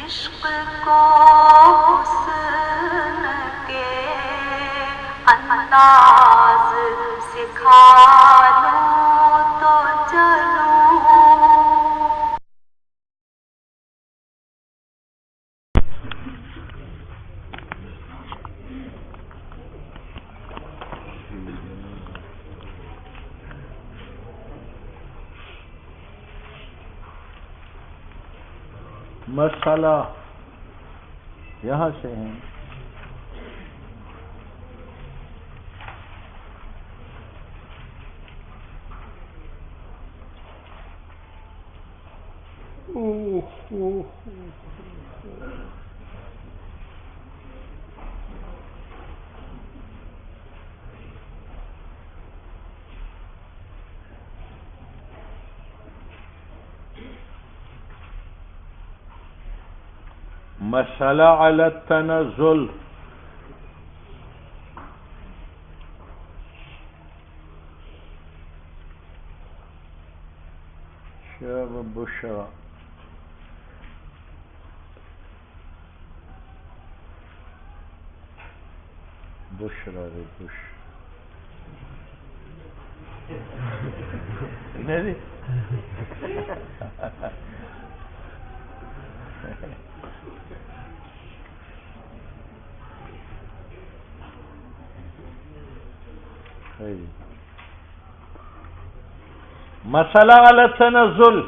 عشق کو حسن کے انداز سکھا لوں تو چلوں. مسئلہ یہاں سے ہے. مسئلہ علی التنزل. شاب بشرا بشرا رے بش نہیں مسئلہ علی التنزل.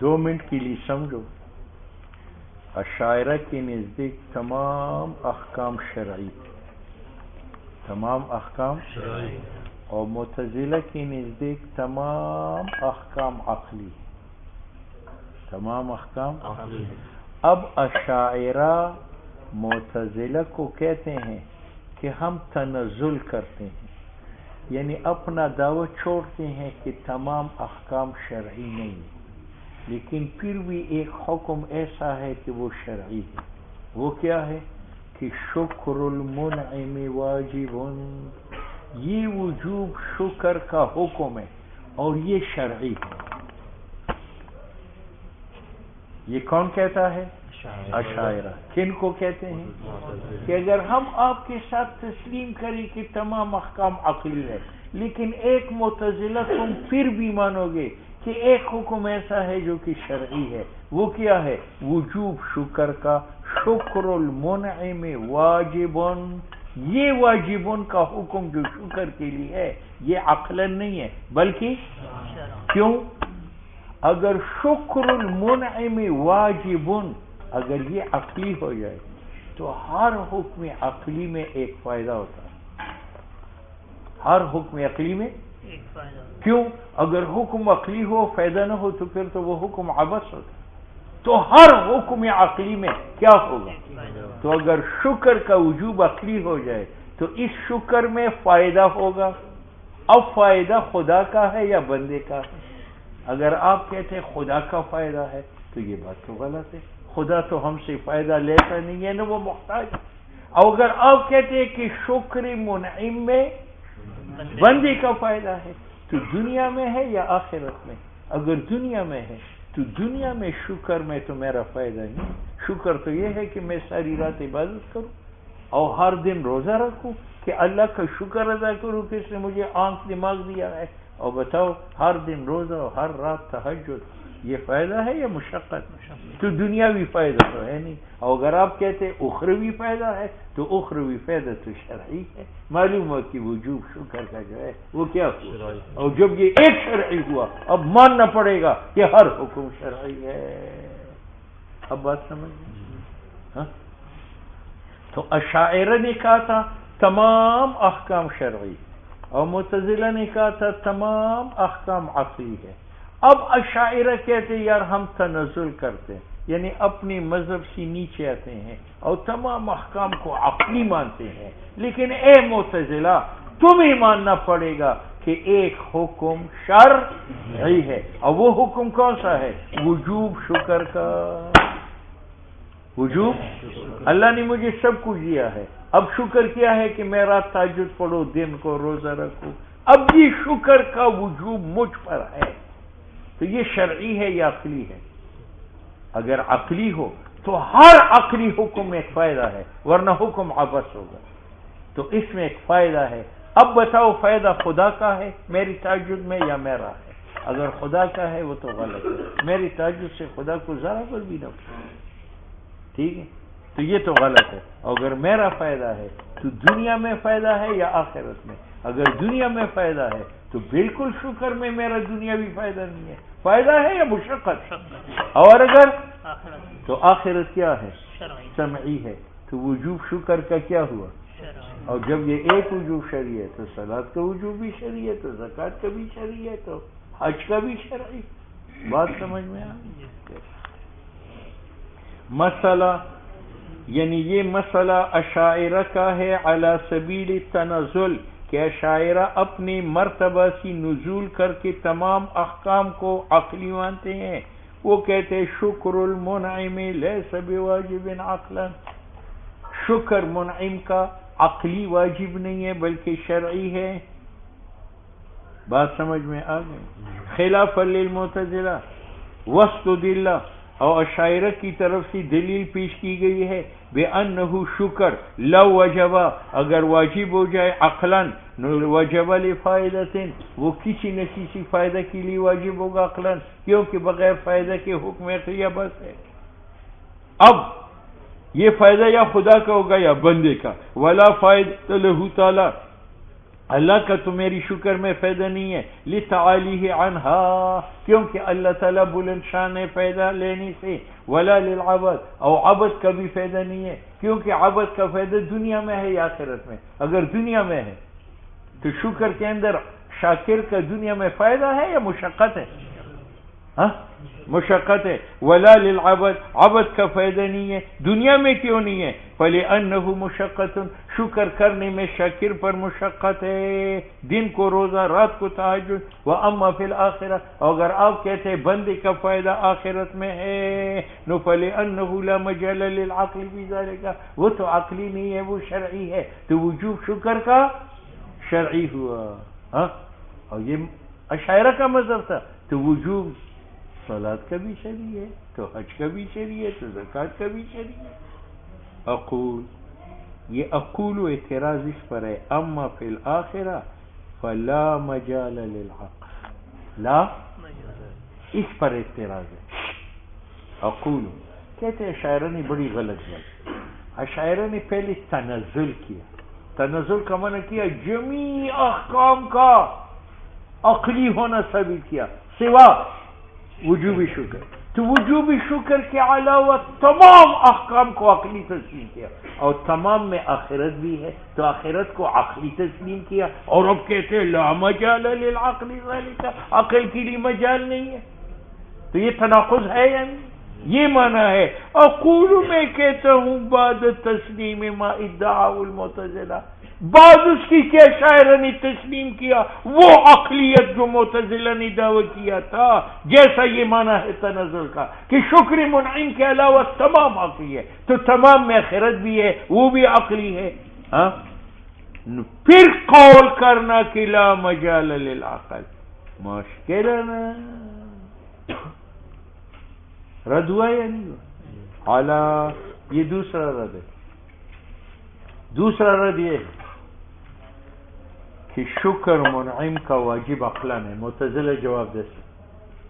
دو منٹ کے لیے سمجھو. اشاعرہ کے نزدیک تمام احکام شرعی، تمام احکام شرعی، اور معتزلہ کے نزدیک تمام احکام عقلی، تمام احکام عقلی. اب اشاعرہ معتزلہ کو کہتے ہیں کہ ہم تنزل کرتے ہیں، یعنی اپنا دعویٰ چھوڑتے ہیں کہ تمام احکام شرعی نہیں، لیکن پھر بھی ایک حکم ایسا ہے کہ وہ شرعی ہے. وہ کیا ہے؟ کہ شکر المنعم واجب. یہ وجوب شکر کا حکم ہے اور یہ شرعی ہے. یہ کون کہتا ہے؟ اشاعرہ. کن کو کہتے ہیں؟ کہ اگر ہم آپ کے ساتھ تسلیم کریں کہ تمام احکام عقلی ہے، لیکن ایک معتزلہ تم پھر بھی مانو گے کہ ایک حکم ایسا ہے جو کہ شرعی ہے. وہ کیا ہے؟ وجوب شکر کا. شکر المنعم واجبن. یہ واجبن کا حکم جو شکر کے لیے ہے یہ عقلاً نہیں ہے بلکہ کیوں؟ اگر شکر المنعم واجبن اگر یہ عقلی ہو جائے تو ہر حکم عقلی میں ایک فائدہ ہوتا ہے. ہر حکم عقلی میں ایک فائدہ. کیوں؟ اگر حکم عقلی ہو فائدہ نہ ہو تو پھر تو وہ حکم عبث ہوتا. تو ہر حکم عقلی میں کیا ہوگا؟ تو اگر شکر کا وجوب عقلی ہو جائے تو اس شکر میں فائدہ ہوگا. اب فائدہ خدا کا ہے یا بندے کا ہے؟ اگر آپ کہتے ہیں خدا کا فائدہ ہے تو یہ بات تو غلط ہے. خدا تو ہم سے فائدہ لیتا نہیں ہے نا، وہ محتاج. اور اگر آپ کہتے ہیں کہ شکر منعم میں بندے کا فائدہ ہے تو دنیا میں ہے یا آخرت میں؟ اگر دنیا میں ہے تو دنیا میں شکر میں تو میرا فائدہ نہیں. شکر تو یہ ہے کہ میں ساری رات عبادت کروں اور ہر دن روزہ رکھوں، کہ اللہ کا شکر ادا کروں کہ اس نے مجھے آنکھ دماغ دیا ہے. اور بتاؤ ہر دن روزہ اور ہر رات تہجد، یہ فائدہ ہے یا مشقت؟ تو دنیاوی فائدہ تو ہے نہیں. اور اگر آپ کہتے ہیں اخروی فائدہ ہے تو اخروی فائدہ تو شرعی ہے. معلوم ہوا کہ وجوب شکر کا جو ہے وہ کیا ہوا. اور جب یہ ایک شرعی ہوا اب ماننا پڑے گا کہ ہر حکم شرعی ہے. اب بات سمجھ ہاں؟ تو اشاعرہ نے کہا تھا تمام احکام شرعی، اور معتزلہ نے کہا تھا تمام احکام عقلی ہے. اب اشاعرہ کہتے یار ہم تنزل کرتے ہیں، یعنی اپنی مذہب سے نیچے آتے ہیں اور تمام احکام کو عقلی مانتے ہیں. لیکن اے معتزلہ تمہیں ماننا پڑے گا کہ ایک حکم شرعی ہے، اور وہ حکم کون سا ہے؟ وجوب شکر کا. وجوب اللہ نے مجھے سب کچھ دیا ہے، اب شکر کیا ہے کہ میں رات تہجد پڑھو، دن کو روزہ رکھوں، اب یہ شکر کا وجوب مجھ پر ہے، تو یہ شرعی ہے یا عقلی ہے؟ اگر عقلی ہو تو ہر عقلی حکم میں ایک فائدہ ہے، ورنہ حکم عبث ہوگا، تو اس میں ایک فائدہ ہے۔ اب بتاؤ فائدہ خدا کا ہے میری تہجد میں یا میرا ہے؟ اگر خدا کا ہے وہ تو غلط ہے، میری تہجد سے خدا کو ذرا پر بھی نہ پوچھو، ٹھیک ہے، تو یہ تو غلط ہے۔ اگر میرا فائدہ ہے تو دنیا میں فائدہ ہے یا آخرت میں؟ اگر دنیا میں فائدہ ہے تو بالکل شکر میں میرا دنیاوی فائدہ نہیں ہے، فائدہ ہے یا مشقت؟ اور اگر تو آخرت کیا ہے؟ سمعی ہے، تو وجوب شکر کا کیا ہوا؟ اور جب یہ ایک وجوب شرعی ہے تو صلاۃ کا وجوب بھی شرعی ہے، تو زکوٰۃ کا بھی شرعی ہے، تو حج کا بھی شرعی۔ بات سمجھ میں آ گئی؟ مسئلہ یعنی یہ مسئلہ اشاعرہ کا ہے علی سبیل التنزل، کہ اشاعرہ اپنی مرتبہ سے نزول کر کے تمام احکام کو عقلی مانتے ہیں۔ وہ کہتے ہیں شکر المنعم لیس بواجب عقلا، شکر منعم کا عقلی واجب نہیں ہے بلکہ شرعی ہے۔ بات سمجھ میں آ گئی؟ خلاف للمعتزلہ واستدل، اور اشاعرہ کی طرف سے دلیل پیش کی گئی ہے بأنہ شکر لو وجبہ، اگر واجب ہو جائے عقلاً وجب لفائدۃ، وہ کسی نہ کسی فائدہ کے لیے واجب ہوگا عقلاً، کیونکہ بغیر فائدہ کے حکم عطیہ بس ہے۔ اب یہ فائدہ یا خدا کا ہوگا یا بندے کا، ولا فائدہ لہ تعالی، اللہ کا تو میری شکر میں فائدہ نہیں ہے، لتعالیہ عنہا، کیونکہ اللہ تعالیٰ بلند شان ہے فائدہ لینے سے، ولا للعبد، اور عبد کا بھی فائدہ نہیں ہے، کیونکہ عبد کا فائدہ دنیا میں ہے یا آخرت میں؟ اگر دنیا میں ہے تو شکر کے اندر شاکر کا دنیا میں فائدہ ہے یا مشقت ہے؟ مشقت ہے۔ ولا للعبد، عبد کا فائدہ نہیں ہے، دنیا میں کیوں نہیں ہے؟ فلأنه مشقت، شکر کرنے میں شاکر پر مشقت ہے، دن کو روزہ، رات کو تہجد۔ واما فی الآخرہ، اگر آپ کہتے ہیں بندے کا فائدہ آخرت میں ہے، نو فلأنه لا مجال للعقل فی ذلک، وہ تو عقلی نہیں ہے، وہ شرعی ہے، تو وجوب شکر کا شرعی ہوا۔ اور یہ اشاعرہ کا مذہب تھا، تو وجوب صلاۃ کا بھی شرعی ہے، تو حج کا بھی شرعی ہے، تو زکوٰۃ کا بھی شرعی ہے۔ اقول، یہ اقول و اعتراض اس پر ہے، اما فی الآخرہ فلا مجال للعقل، لا، اس پر اعتراض ہے۔ اقول کہتے ہیں اشاعرہ نے بڑی غلط بات، اشاعرہ نے پہلے تنزل کیا، تنزل کا معنی کیا جمیع احکام کا عقلی ہونا ثابت کیا سوا وجوبی شکر، تو وجوبی شکر کے علاوہ تمام احکام کو عقلی تسلیم کیا، اور تمام میں آخرت بھی ہے تو آخرت کو عقلی تسلیم کیا، اور اب کہتے ہیں لا مجال للعقل ذالک، عقل کے لیے مجال نہیں ہے، تو یہ تناقض ہے یا نہیں؟ یہ معنی ہے اقول، میں کہتا ہوں بعد تسلیم ما ادعا المعتزلہ، بعد اس کی کیا شاعرہ نے تسلیم کیا وہ عقلیت جو معتزلہ نے دعویٰ کیا تھا، جیسا یہ معنی ہے تنزل کا کہ شکر منعم کے علاوہ تمام عقلی ہے، تو تمام میں خیرت بھی ہے، وہ بھی عقلی ہے۔ پھر قول کرنا کہ لا مجال للعقل، مشکل ہے نا؟ رد ہوا یا نہیں ہوا؟ اعلی، یہ دوسرا رد ہے۔ دوسرا رد یہ ہے کہ شکر منعم کا واجب عقلاً ہے، معتزلہ جواب دے سکتے،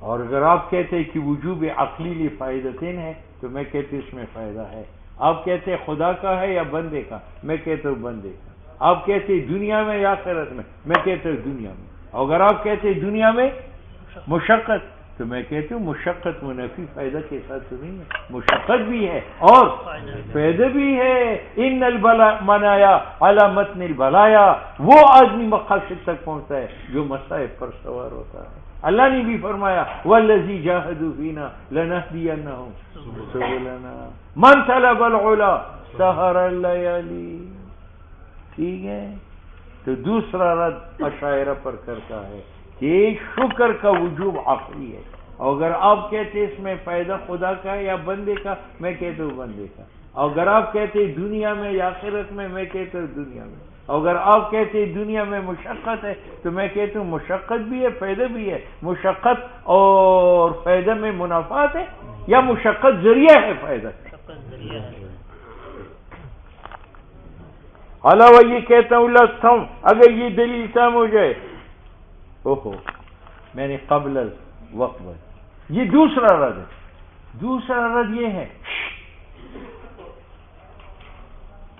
اور اگر آپ کہتے ہیں کہ وجوب عقلی لی فائدتین ہے تو میں کہتے اس میں فائدہ ہے۔ آپ کہتے ہیں خدا کا ہے یا بندے کا، میں کہتا ہوں بندے کا۔ آپ کہتے ہیں دنیا میں یا آخرت میں کہتا ہوں دنیا میں۔ اگر آپ کہتے ہیں دنیا میں مشقت، تو میں کہتی ہوں مشقت منافی فائدہ کے ساتھ تو نہیں ہے، مشقت بھی ہے اور فائدہ بھی ہے۔ ان المنایا علی متن البلایا، وہ آدمی مقاصد تک پہنچتا ہے جو مصائب پر سوار ہوتا ہے۔ اللہ نے بھی فرمایا والذی جاہدوا فینا لنہدینہم سبلنا من طلب العلا سہر اللیالی۔ ٹھیک ہے، تو دوسرا رد اشاعرہ پر کرتا ہے کہ شکر کا وجوب عقلی ہے، اور اگر آپ کہتے اس میں فائدہ خدا کا ہے یا بندے کا، میں کہتا ہوں بندے کا. اور اگر آپ کہتے دنیا میں یا آخرت میں کہتا ہوں دنیا میں. اور اگر آپ کہتے دنیا میں مشقت ہے تو میں کہتا ہوں مشقت بھی ہے فائدہ بھی ہے. مشقت اور فائدہ میں منافعات ہے یا مشقت ذریعہ ہے فائدہ کا؟ علاوہ یہ کہتا ہوں لستم، اگر یہ دلیل تام ہو جائے، اوہو میں نے قبل وقت میں، یہ دوسرا رد ہے. دوسرا رد یہ ہے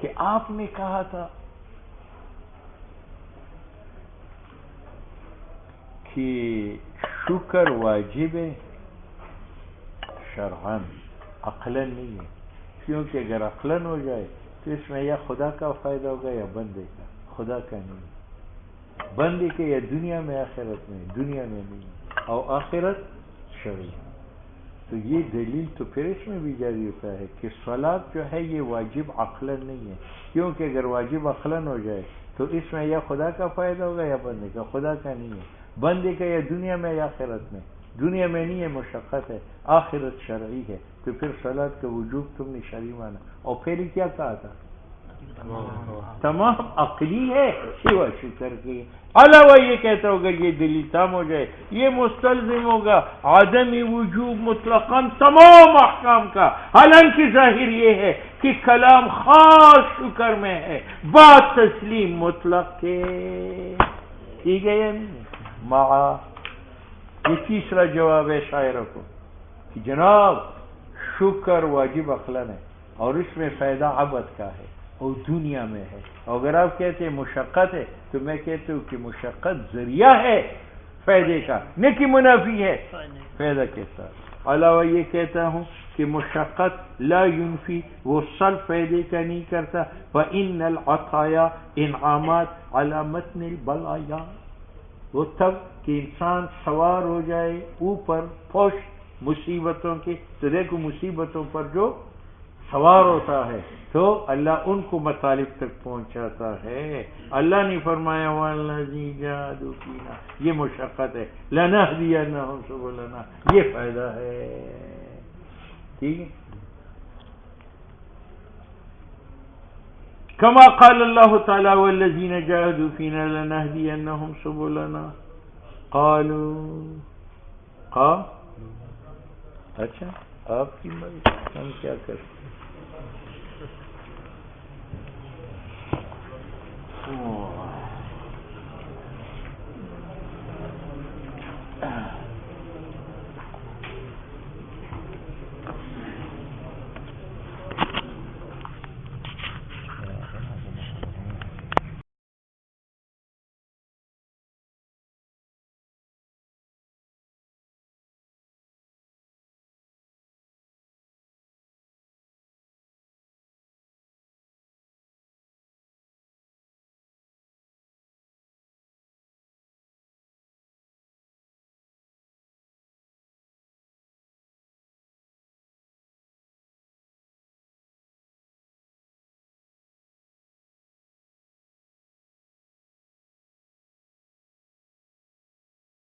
کہ آپ نے کہا تھا کہ شکر واجب ہے شرعاً، عقلاً نہیں ہے. کیونکہ اگر عقلاً ہو جائے تو اس میں یا خدا کا فائدہ ہوگا یا بندے کا، خدا کا نہیں. بندے کے یا دنیا میں آخرت میں، دنیا میں نہیں، اور آخرت شرعی. تو یہ دلیل تو پھر اس میں بھی جاری ہوتا ہے کہ صلاۃ جو ہے یہ واجب عقلاً نہیں ہے. کیونکہ اگر واجب عقلاً ہو جائے تو اس میں یا خدا کا فائدہ ہوگا یا بندے کا، خدا کا نہیں ہے. بندے کا یا دنیا میں یا آخرت میں، دنیا میں نہیں ہے مشقت ہے، آخرت شرعی ہے. تو پھر صلاۃ کا وجوب تم نے شرعی مانا. اور پھر کیا کہا تھا؟ تمام عقلی ہے سوا شکر کی. علاوہ یہ کہتا ہوگا یہ دلیل تام ہو جائے، یہ مستلزم ہوگا عدم وجوب مطلقاً تمام احکام کا. حالانکہ ظاہر یہ ہے کہ کلام خاص شکر میں ہے، بات تسلیم مطلق کے. ٹھیک ہے یا نہیں؟ یہ تیسرا جواب ہے شاعروں کو کہ جناب شکر واجب عقلاً ہے اور اس میں فائدہ عبد کا ہے اور دنیا میں ہے. اور اگر آپ کہتے ہیں مشقت ہے تو میں کہتا ہوں کہ مشقت ذریعہ ہے فائدے کا، نہ کہ منافی ہے فائدہ کے ساتھ. علاوہ یہ کہتا ہوں کہ مشقت لا ينفی، وہ سلب فائدے کا نہیں کرتا. فإن العطایا انعامات على متن البلایا، وہ تب کہ انسان سوار ہو جائے اوپر پشت مصیبتوں کے. تو دیکھو مصیبتوں پر جو سوار ہوتا ہے تو اللہ ان کو مطالب تک پہنچاتا ہے. اللہ نے فرمایا وَالَّذِي جَاهَدُوا فِينَا، یہ مشقت ہے. لَنَهْدِيَنَّهُمْ سُبُلَنَا، یہ فائدہ ہے. ٹھیک ہے. كما قال اللہ تعالی والذین جاہدوا فینا لنہدینہم سبلنا. قالوا اچھا آپ کی مرضی، ہم کیا کرتے ہیں.